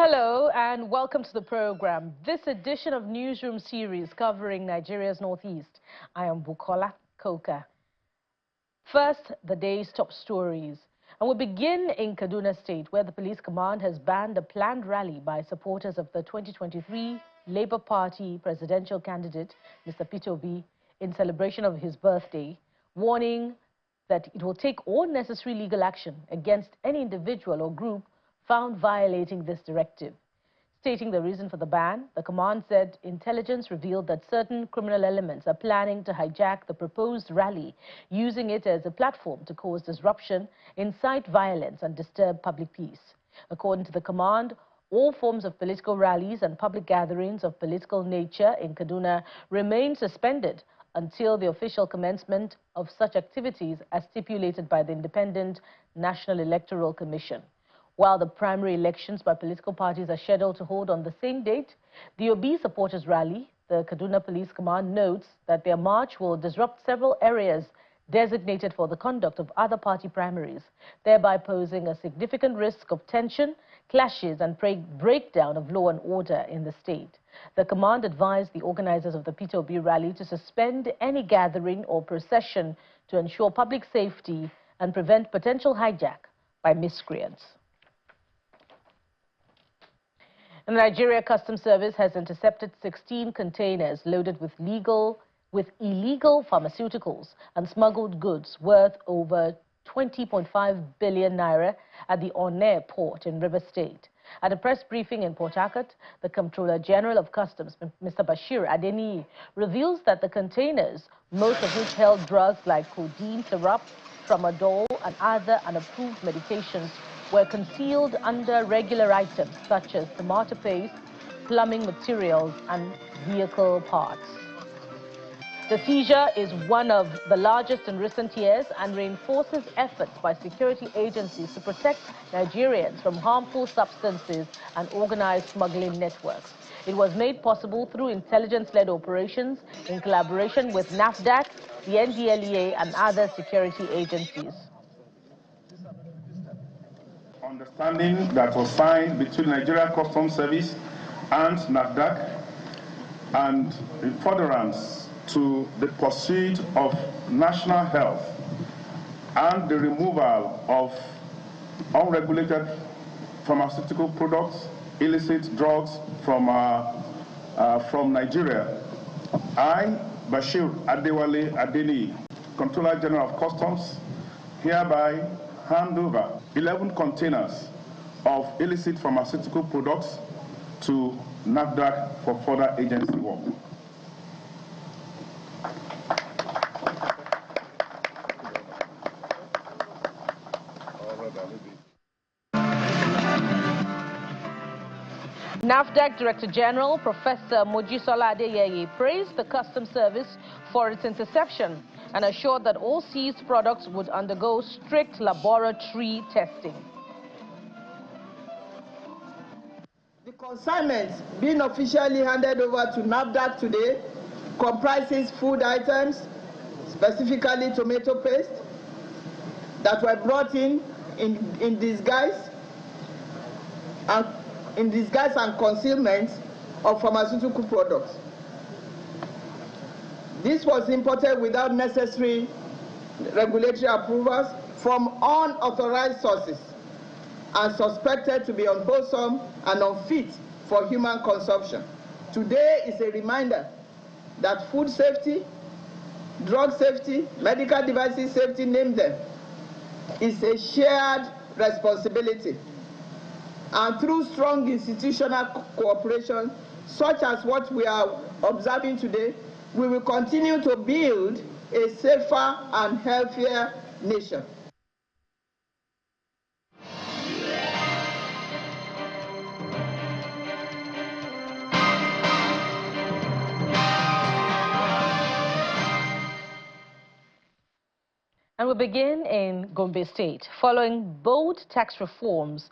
Hello and welcome to the program. This edition of Newsroom series covering Nigeria's Northeast. I am Bukola Koka. First, the day's top stories. And we begin in Kaduna State, where the police command has banned a planned rally by supporters of the 2023 Labour Party presidential candidate, Mr. Peter Obi, in celebration of his birthday, warning that it will take all necessary legal action against any individual or group found violating this directive. Stating the reason for the ban, the command said intelligence revealed that certain criminal elements are planning to hijack the proposed rally, using it as a platform to cause disruption, incite violence and disturb public peace. According to the command, all forms of political rallies and public gatherings of political nature in Kaduna remain suspended until the official commencement of such activities as stipulated by the Independent National Electoral Commission. While the primary elections by political parties are scheduled to hold on the same date, the Obi supporters rally, the Kaduna Police Command notes that their march will disrupt several areas designated for the conduct of other party primaries, thereby posing a significant risk of tension, clashes and breakdown of law and order in the state. The command advised the organizers of the Peter Obi rally to suspend any gathering or procession to ensure public safety and prevent potential hijack by miscreants. The Nigeria Customs Service has intercepted 16 containers loaded with illegal pharmaceuticals and smuggled goods worth over 20.5 billion naira at the Onne port in River State. At a press briefing in Port Harcourt, the Comptroller General of Customs, Mr. Bashir Adeniyi, reveals that the containers, most of which held drugs like codeine syrup, tramadol and other unapproved medications, were concealed under regular items such as tomato paste, plumbing materials and vehicle parts. The seizure is one of the largest in recent years and reinforces efforts by security agencies to protect Nigerians from harmful substances and organized smuggling networks. It was made possible through intelligence-led operations in collaboration with NAFDAC, the NDLEA and other security agencies. Understanding that was signed between Nigeria Customs Service and NAFDAC, and in furtherance to the pursuit of national health and the removal of unregulated pharmaceutical products, illicit drugs from Nigeria. I, Bashir Adewale Adeniyi, Comptroller General of Customs, hereby hand over 11 containers of illicit pharmaceutical products to NAFDAC for further agency work. NAFDAC Director General Professor Mojisola Adeyeye praised the Customs Service for its interception and assured that all seized products would undergo strict laboratory testing. The consignment being officially handed over to NAFDAC today comprises food items, specifically tomato paste, that were brought in disguise and concealment of pharmaceutical products. This was imported without necessary regulatory approvals from unauthorized sources and suspected to be unwholesome and unfit for human consumption. Today is a reminder that food safety, drug safety, medical devices safety, name them, is a shared responsibility. And through strong institutional cooperation, such as what we are observing today, we will continue to build a safer and healthier nation. And we begin in Gombe State. Following bold tax reforms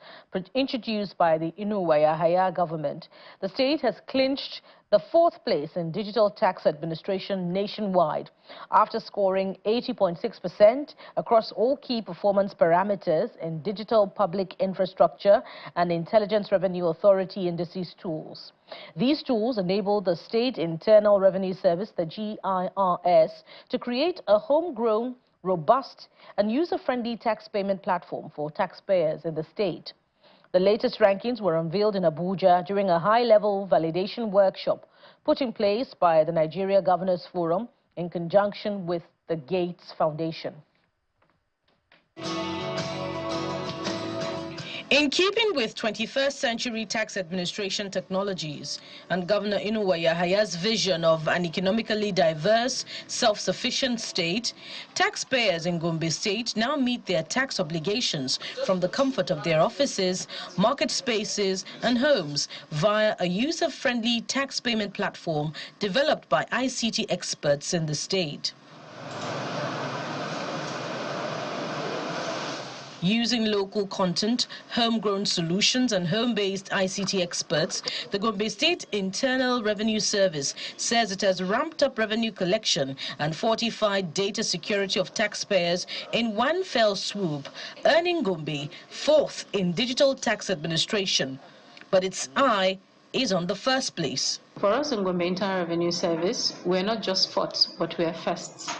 introduced by the Inuwaya government, the state has clinched the 4th place in digital tax administration nationwide after scoring 80.6% across all key performance parameters in digital public infrastructure and Intelligence Revenue Authority indices tools. These tools enable the State Internal Revenue Service, the GIRS, to create a homegrown, robust and user-friendly tax payment platform for taxpayers in the state. The latest rankings were unveiled in Abuja during a high-level validation workshop put in place by the Nigeria Governors Forum in conjunction with the Gates Foundation. In keeping with 21st century tax administration technologies and Governor Inuwayahaya's vision of an economically diverse, self-sufficient state, taxpayers in Gombe State now meet their tax obligations from the comfort of their offices, market spaces and homes via a user-friendly tax payment platform developed by ICT experts in the state. Using local content, homegrown solutions and home-based ICT experts, the Gombe State Internal Revenue Service says it has ramped up revenue collection and fortified data security of taxpayers in one fell swoop, earning Gombe 4th in digital tax administration. But its eye is on the 1st place. For us in Gombe Internal Revenue Service, we're not just 4th, but we're 1st.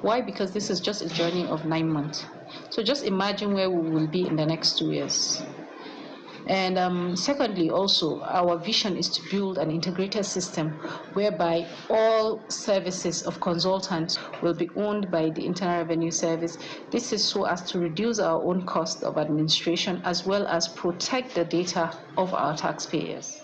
Why? Because this is just a journey of 9 months. So just imagine where we will be in the next 2 years. And secondly, also, our vision is to build an integrated system whereby all services of consultants will be owned by the Internal Revenue Service. This is so as to reduce our own cost of administration as well as protect the data of our taxpayers.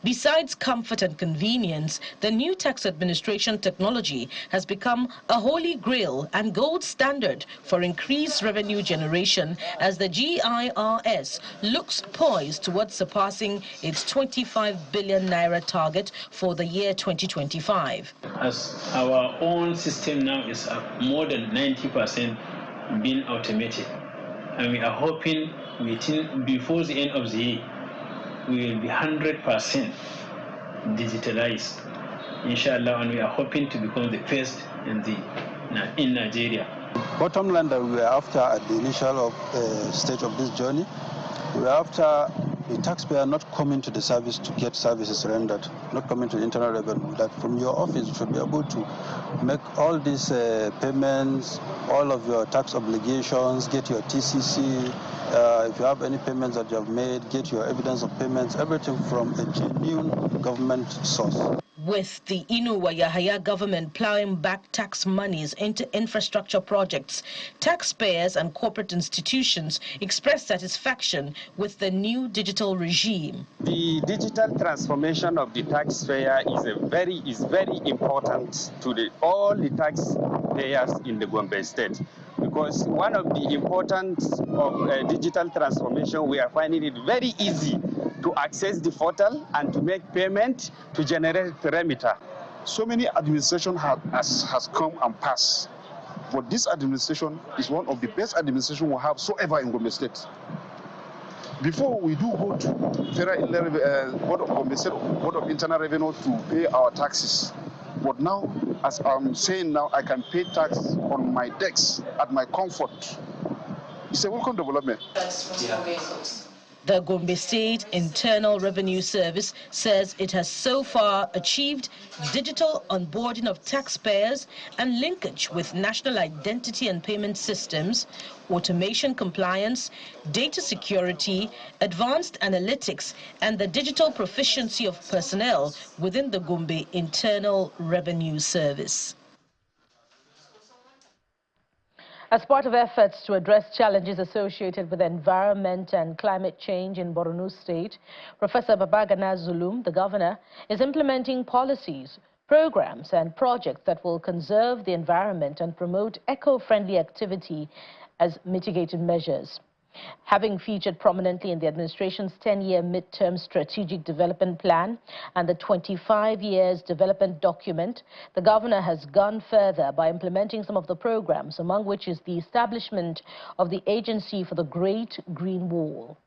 Besides comfort and convenience, the new tax administration technology has become a holy grail and gold standard for increased revenue generation as the GIRS looks poised towards surpassing its 25 billion naira target for the year 2025. As our own system now is more than 90% being automated, and we are hoping before the end of the year, we will be 100% digitalized, inshallah, and we are hoping to become the first in Nigeria. Bottom line that we are after at the initial stage of this journey, we are after the taxpayer not coming to the service to get services rendered, not coming to the internal revenue. That from your office you should be able to make all these payments, all of your tax obligations, get your TCC. If you have any payments that you have made, get your evidence of payments, everything from a genuine government source. With the Inuwaya government plowing back tax monies into infrastructure projects, taxpayers and corporate institutions express satisfaction with the new digital regime. The digital transformation of the taxpayer is very important to all the taxpayers in the Gombe State. Because one of the importance of digital transformation, we are finding it very easy to access the portal and to make payment, to generate remitter. So many administration has come and passed, but this administration is one of the best administration we have so ever in Gombe State. Before we do go to Board of Gombe State, Board of Internal Revenue to pay our taxes. But now, as I'm saying now, I can pay tax on my decks at my comfort. It's a welcome development. The Gombe State Internal Revenue Service says it has so far achieved digital onboarding of taxpayers and linkage with national identity and payment systems, automation compliance, data security, advanced analytics, and the digital proficiency of personnel within the Gombe Internal Revenue Service. As part of efforts to address challenges associated with environment and climate change in Boro State, Professor Babagana Zulum, the governor, is implementing policies, programs and projects that will conserve the environment and promote eco-friendly activity as mitigating measures. Having featured prominently in the administration's 10-year midterm strategic development plan and the 25 years development document, the governor has gone further by implementing some of the programs, among which is the establishment of the Agency for the Great Green Wall.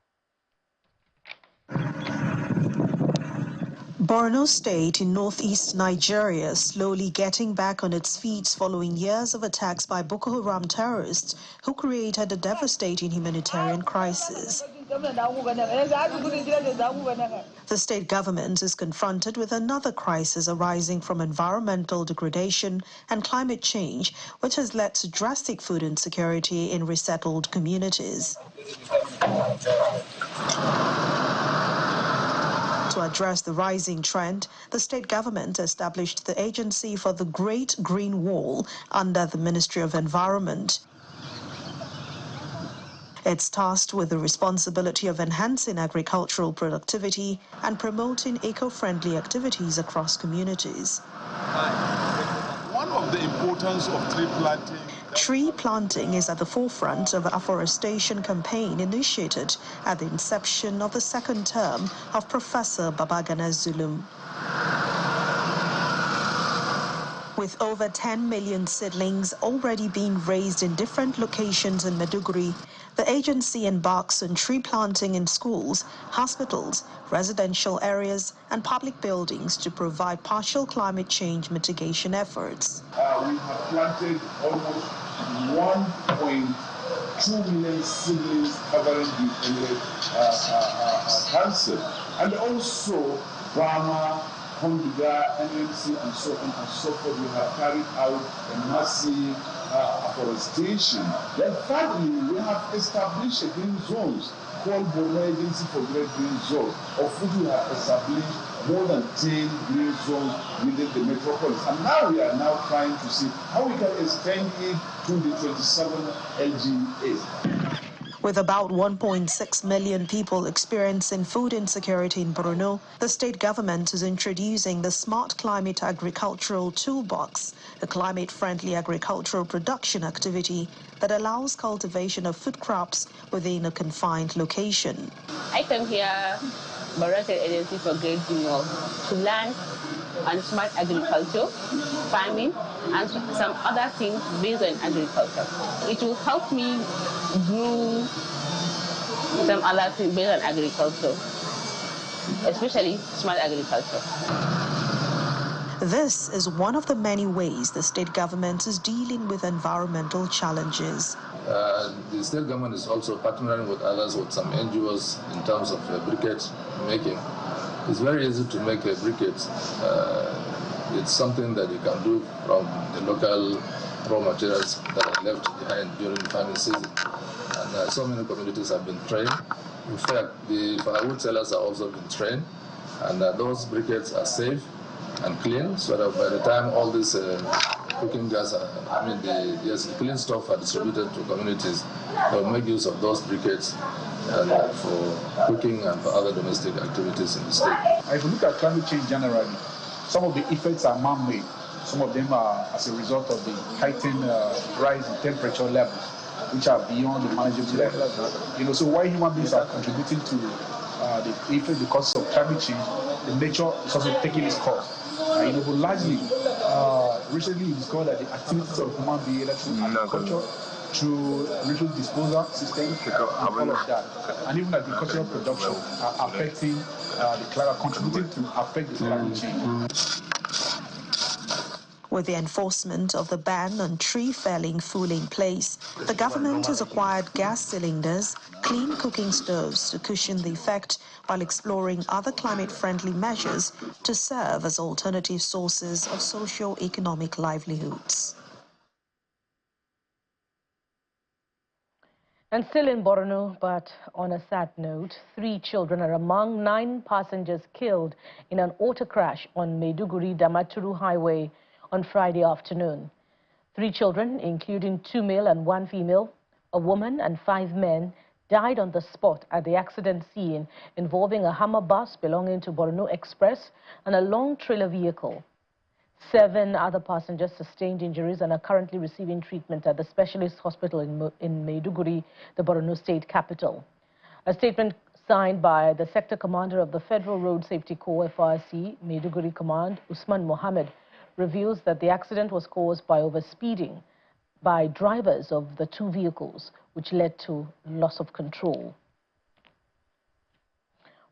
Borno State in northeast Nigeria slowly getting back on its feet following years of attacks by Boko Haram terrorists who created a devastating humanitarian crisis. The state government is confronted with another crisis arising from environmental degradation and climate change, which has led to drastic food insecurity in resettled communities. To address the rising trend, the state government established the Agency for the Great Green Wall under the Ministry of Environment. It's tasked with the responsibility of enhancing agricultural productivity and promoting eco-friendly activities across communities. One of the importance of tree planting. Tree planting is at the forefront of a afforestation campaign initiated at the inception of the second term of Professor Babagana Zulum. With over 10 million seedlings already being raised in different locations in Maiduguri, the agency embarks on tree planting in schools, hospitals, residential areas, and public buildings to provide partial climate change mitigation efforts. We have planted almost 1.2 million seedlings covering the council, and also Brahma, Honduga, NMC, and so on and so forth. We have carried out a massive afforestation. Then thirdly, we have established green zones called Boro Agency for Great Green Zones, of which we have established more than 10 green zones within the metropolis. And now we are now trying to see how we can extend it to the 27 LGAs. With about 1.6 million people experiencing food insecurity in Borno, the state government is introducing the Smart Climate Agricultural Toolbox, a climate-friendly agricultural production activity that allows cultivation of food crops within a confined location. I came here, Boro State Agency for Great Green Wall, to learn on smart agriculture, farming, and some other things based on agriculture. It will help me do some other things based on agriculture, especially smart agriculture. This is one of the many ways the state government is dealing with environmental challenges. The state government is also partnering with others, with some NGOs, in terms of briquette making. It's very easy to make a briquette. It's something that you can do from the local raw materials that are left behind during the farming season. And so many communities have been trained. In fact, the firewood sellers are also been trained, and those briquettes are safe and clean, so that by the time all this cooking gas, the clean stuff are distributed to communities, they'll make use of those briquettes for cooking and for other domestic activities in the state. If you look at climate change generally, some of the effects are man-made. Some of them are as a result of the heightened rise in temperature levels, which are beyond the manageable levels. So while human beings are contributing to the causes of climate change, the nature is also taking its course. But largely, recently we discovered that the activities of human beings through agriculture, through resource disposal systems, and all of that, and even agricultural production are affecting the climate, contributing to affect the climate change. With the enforcement of the ban on tree felling fully in place, the government has acquired gas cylinders, clean cooking stoves to cushion the effect, while exploring other climate-friendly measures to serve as alternative sources of socio-economic livelihoods. And still in Borno, but on a sad note, 3 children are among 9 passengers killed in an auto crash on Maiduguri-Damaturu Highway on Friday afternoon. 3 children, including 2 male and 1 female, a woman and 5 men, died on the spot at the accident scene involving a Hummer bus belonging to Borno Express and a long trailer vehicle. 7 other passengers sustained injuries and are currently receiving treatment at the specialist hospital in Maiduguri, the Borno state capital. A statement signed by the sector commander of the Federal Road Safety Corps FRC, Maiduguri Command, Usman Mohammed, reveals that the accident was caused by overspeeding by drivers of the 2 vehicles, which led to loss of control.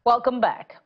Welcome back.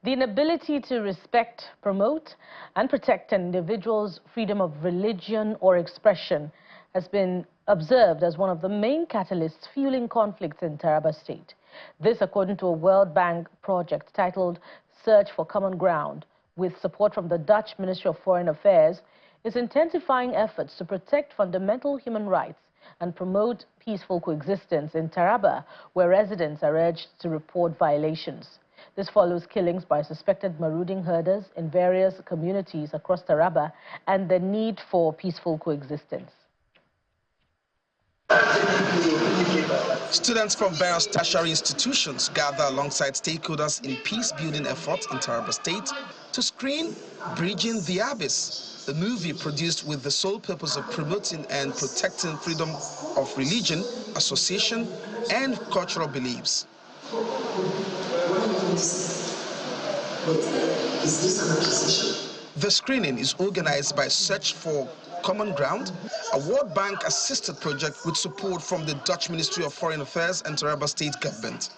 The inability to respect, promote, and protect an individual's freedom of religion or expression has been observed as one of the main catalysts fueling conflicts in Taraba State. This according to a World Bank project titled Search for Common Ground, with support from the Dutch Ministry of Foreign Affairs, is intensifying efforts to protect fundamental human rights and promote peaceful coexistence in Taraba, where residents are urged to report violations. This follows killings by suspected marauding herders in various communities across Taraba and the need for peaceful coexistence. Students from various tertiary institutions gather alongside stakeholders in peace-building efforts in Taraba State to screen Bridging the Abyss, the movie produced with the sole purpose of promoting and protecting freedom of religion, association, and cultural beliefs. The screening is organized by Search for Common Ground, a World Bank-assisted project with support from the Dutch Ministry of Foreign Affairs and Taraba State Government.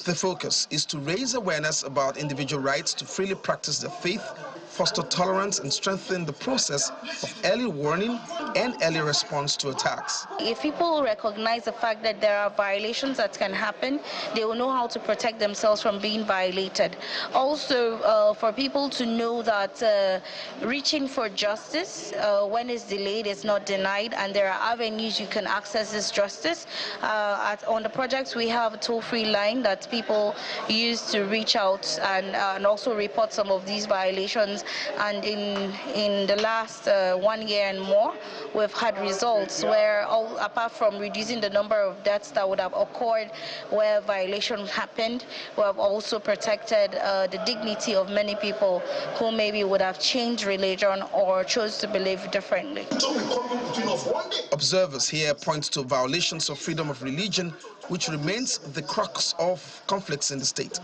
The focus is to raise awareness about individual rights to freely practice their faith, foster tolerance, and strengthen the process of early warning and early response to attacks. If people recognize the fact that there are violations that can happen, they will know how to protect themselves from being violated. Also, for people to know that reaching for justice, when it's delayed, is not denied, and there are avenues you can access this justice. On the projects, we have a toll-free line that people use to reach out and also report some of these violations. And in the last 1 year and more, we've had results where, apart from reducing the number of deaths that would have occurred where violation happened, we have also protected the dignity of many people who maybe would have changed religion or chose to believe differently. Observers here point to violations of freedom of religion, which remains the crux of conflicts in the state.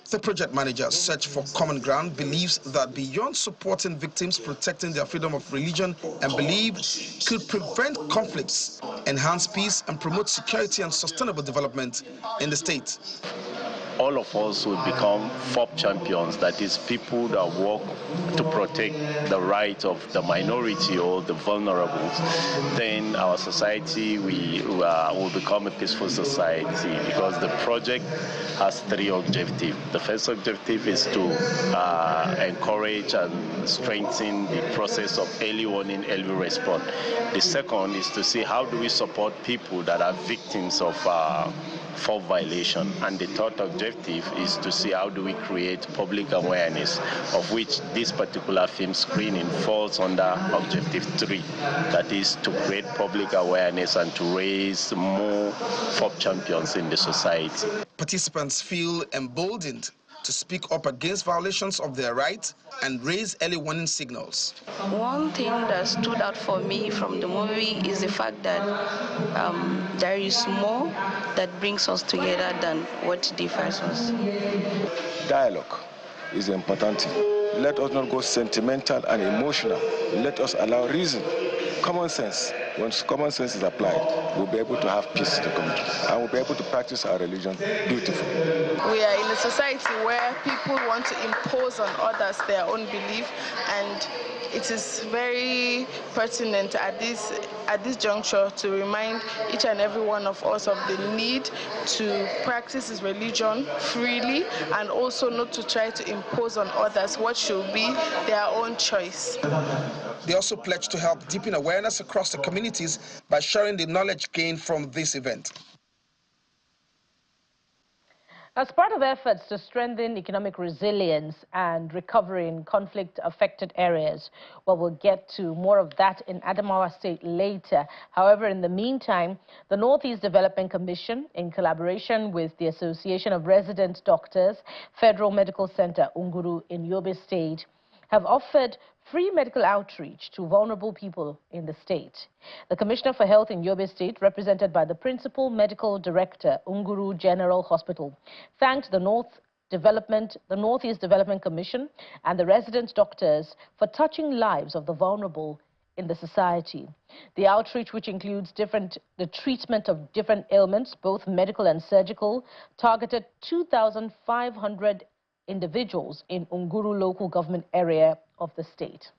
The project manager, Search for Common Ground, believes that beyond supporting victims, protecting their freedom of religion and belief could prevent conflicts, enhance peace, and promote security and sustainable development in the state. All of us will become FOP champions, that is, people that work to protect the right of the minority or the vulnerables. Then our society will become a peaceful society, because the project has 3 objectives. The first objective is to encourage and strengthen the process of early warning, early response. The second is to see how do we support people that are victims of FOP violation. And the third objective is to see how do we create public awareness, of which this particular film screening falls under objective 3, that is to create public awareness and to raise more FOP champions in the society. Participants feel emboldened to speak up against violations of their rights and raise early warning signals. One thing that stood out for me from the movie is the fact that there is more that brings us together than what differs us. Dialogue is important. Let us not go sentimental and emotional. Let us allow reason, common sense. Once common sense is applied, we'll be able to have peace in the community, and we'll be able to practice our religion beautifully. We are in a society where people want to impose on others their own belief, and it is very pertinent at this juncture to remind each and every one of us of the need to practice his religion freely, and also not to try to impose on others what should be their own choice. They also pledge to help deepen awareness across the communities by sharing the knowledge gained from this event. As part of efforts to strengthen economic resilience and recovery in conflict-affected areas, well, we'll get to more of that in Adamawa State later. However, in the meantime, the Northeast Development Commission, in collaboration with the Association of Resident Doctors, Federal Medical Center Unguru in Yobe State, have offered free medical outreach to vulnerable people in the state. The Commissioner for Health in Yobe State, represented by the Principal Medical Director, Unguru General Hospital, thanked the Northeast Development Commission and the resident doctors for touching lives of the vulnerable in the society. The outreach, which includes the treatment of different ailments, both medical and surgical, targeted 2,500 individuals in Unguru local government area of the state.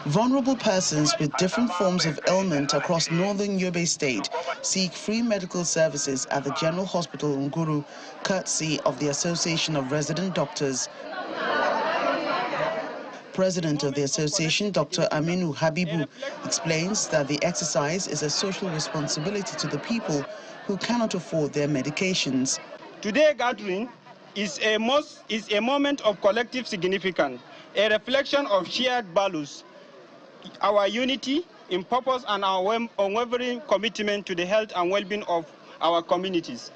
Vulnerable persons with different forms of ailment across northern Yobe State seek free medical services at the General Hospital Unguru, courtesy of the Association of Resident Doctors. President of the association, Dr. Aminu Habibu, explains that the exercise is a social responsibility to the people who cannot afford their medications. Today's gathering is a moment of collective significance, a reflection of shared values, our unity in purpose and our unwavering commitment to the health and well-being of our communities.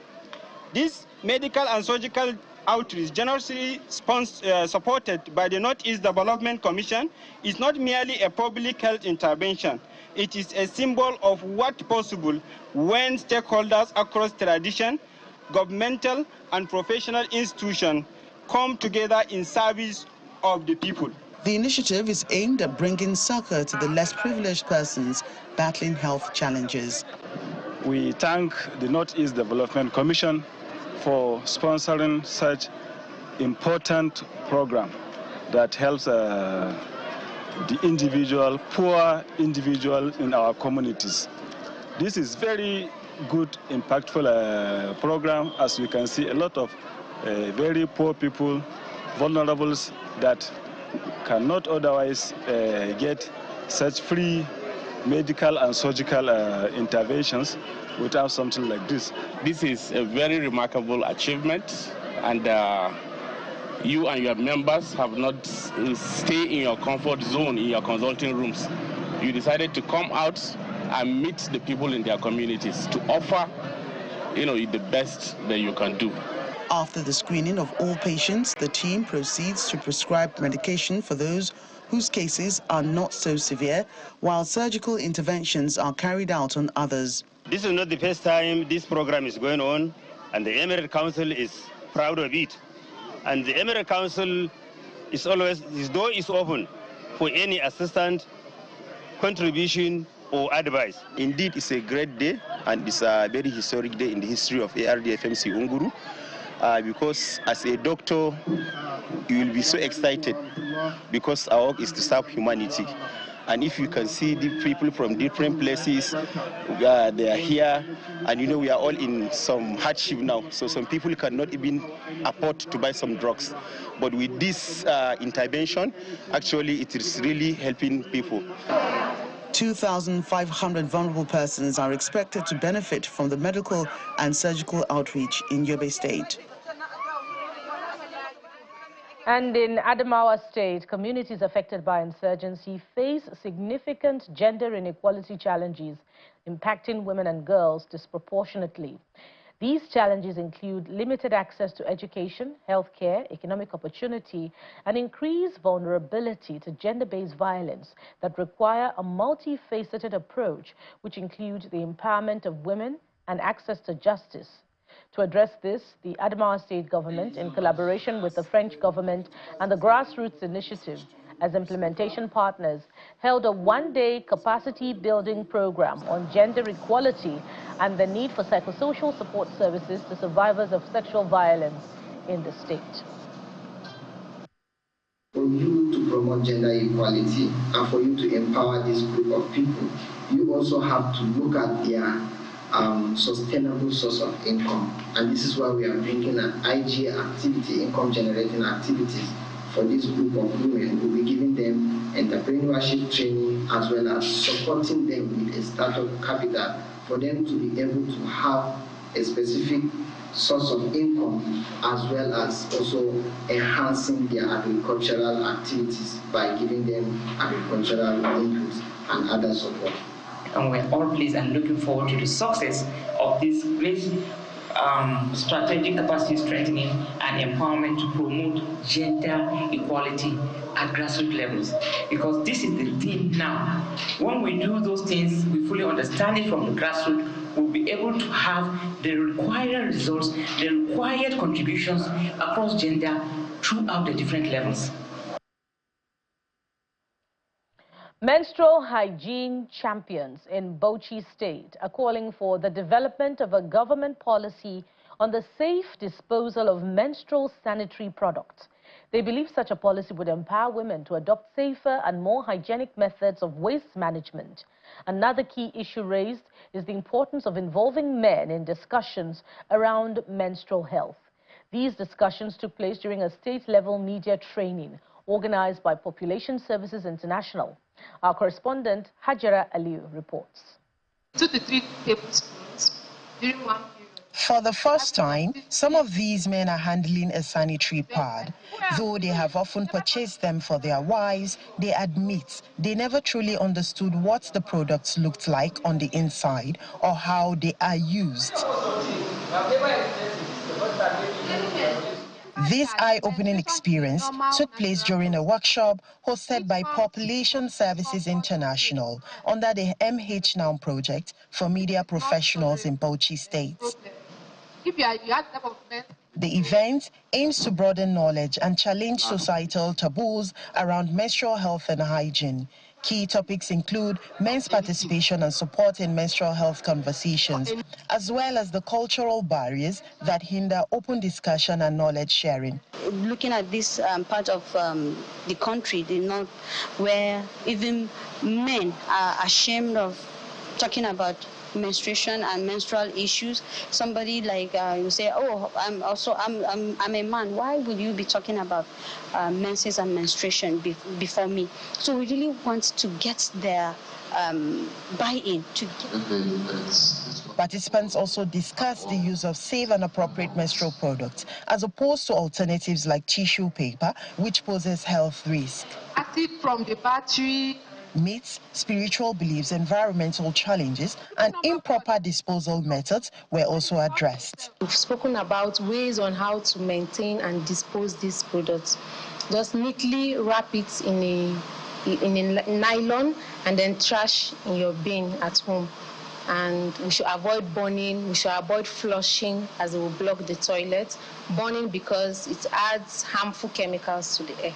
This medical and surgical outreach, generously supported by the Northeast Development Commission, is not merely a public health intervention. It is a symbol of what's possible when stakeholders across tradition, governmental and professional institutions come together in service of the people. The initiative is aimed at bringing succor to the less privileged persons battling health challenges. We thank the Northeast Development Commission for sponsoring such important program that helps the poor individual in our communities. This is very good, impactful program. As we can see, a lot of very poor people, vulnerables that cannot otherwise get such free medical and surgical interventions without something like this. This is a very remarkable achievement, and you and your members have not stayed in your comfort zone in your consulting rooms. You decided to come out and meet the people in their communities to offer, the best that you can do. After the screening of all patients, the team proceeds to prescribe medication for those whose cases are not so severe, while surgical interventions are carried out on others. This is not the first time this program is going on, and the Emirate Council is proud of it. And the Emirate Council is always, his door is open for any assistance, contribution, or advice. Indeed, it's a great day, and it's a very historic day in the history of ARDFMC Unguru, because as a doctor, you will be so excited because our work is to serve humanity. And if you can see the people from different places, they are here, and we are all in some hardship now. So some people cannot even afford to buy some drugs. But with this intervention, actually, it is really helping people. 2,500 vulnerable persons are expected to benefit from the medical and surgical outreach in Yobe State. And in Adamawa State, communities affected by insurgency face significant gender inequality challenges impacting women and girls disproportionately. These challenges include limited access to education, healthcare, economic opportunity, and increased vulnerability to gender-based violence that require a multifaceted approach, which includes the empowerment of women and access to justice. To address this, the Adamawa State government, in collaboration with the French government and the Grassroots Initiative, as implementation partners, held a one-day capacity-building program on gender equality and the need for psychosocial support services to survivors of sexual violence in the state. For you to promote gender equality and for you to empower this group of people, you also have to look at their sustainable source of income. And this is why we are bringing an IGA activity, income-generating activities, for this group of women. We'll be giving them entrepreneurship training as well as supporting them with a startup capital for them to be able to have a specific source of income, as well as also enhancing their agricultural activities by giving them agricultural inputs and other support. And we're all pleased and looking forward to the success of this great strategic capacity strengthening and empowerment to promote gender equality at grassroots levels. Because this is the thing now. When we do those things, we fully understand it from the grassroots, we'll be able to have the required results, the required contributions across gender throughout the different levels. Menstrual hygiene champions in Bauchi State are calling for the development of a government policy on the safe disposal of menstrual sanitary products. They believe such a policy would empower women to adopt safer and more hygienic methods of waste management. Another key issue raised is the importance of involving men in discussions around menstrual health. These discussions took place during a state-level media training organized by Population Services International. Our correspondent, Hajara Aliu, reports. 2 to 3 tablespoons during one period. For the first time, some of these men are handling a sanitary pad. Though they have often purchased them for their wives, they admit they never truly understood what the products looked like on the inside or how they are used. This eye-opening experience took place during a workshop hosted by Population Services International under the MH Now project for media professionals in Bauchi State. The event aims to broaden knowledge and challenge societal taboos around menstrual health and hygiene. Key topics include men's participation and support in menstrual health conversations, as well as the cultural barriers that hinder open discussion and knowledge sharing. Looking at this part of the country, the north, where even men are ashamed of talking about menstruation and menstrual issues. Somebody like you say, oh, I'm a man. Why would you be talking about menses and menstruation before me? So we really want to get their buy-in. Participants also discussed the use of safe and appropriate menstrual products as opposed to alternatives like tissue paper, which poses health risk. Acid from the battery. Myths, spiritual beliefs, environmental challenges, and improper disposal methods were also addressed. We've spoken about ways on how to maintain and dispose these products. Just neatly wrap it in a nylon and then trash in your bin at home. And we should avoid burning, we should avoid flushing as it will block the toilet. Burning because it adds harmful chemicals to the air.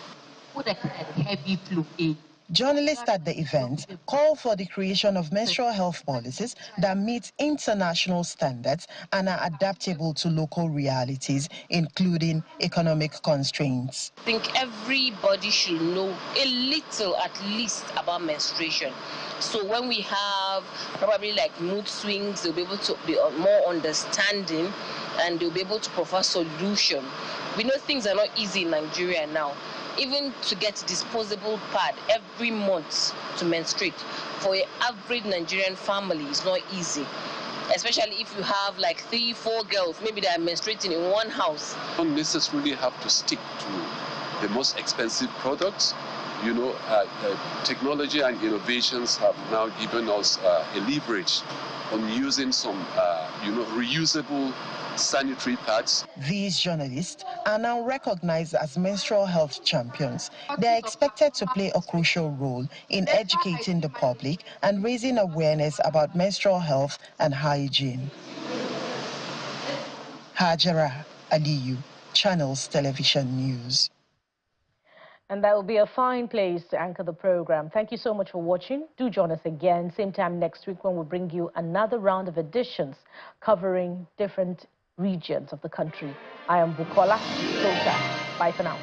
Put a heavy fluid. Journalists at the event called for the creation of menstrual health policies that meet international standards and are adaptable to local realities, including economic constraints. I think everybody should know a little, at least, about menstruation. So when we have probably like mood swings, they'll be able to be more understanding and they'll be able to provide solution. We know things are not easy in Nigeria now. Even to get disposable pad every month to menstruate for an average Nigerian family is not easy. Especially if you have like 3-4 girls, maybe they are menstruating in one house. You don't necessarily have to stick to the most expensive products. You know, technology and innovations have now given us a leverage on using some, reusable sanitary pads. These journalists are now recognized as menstrual health champions. They are expected to play a crucial role in educating the public and raising awareness about menstrual health and hygiene. Hajara Aliyu, Channels Television News. And that will be a fine place to anchor the program. Thank you so much for watching. Do join us again, same time next week when we'll bring you another round of editions covering different regions of the country. I am Bukola Koka. Bye for now.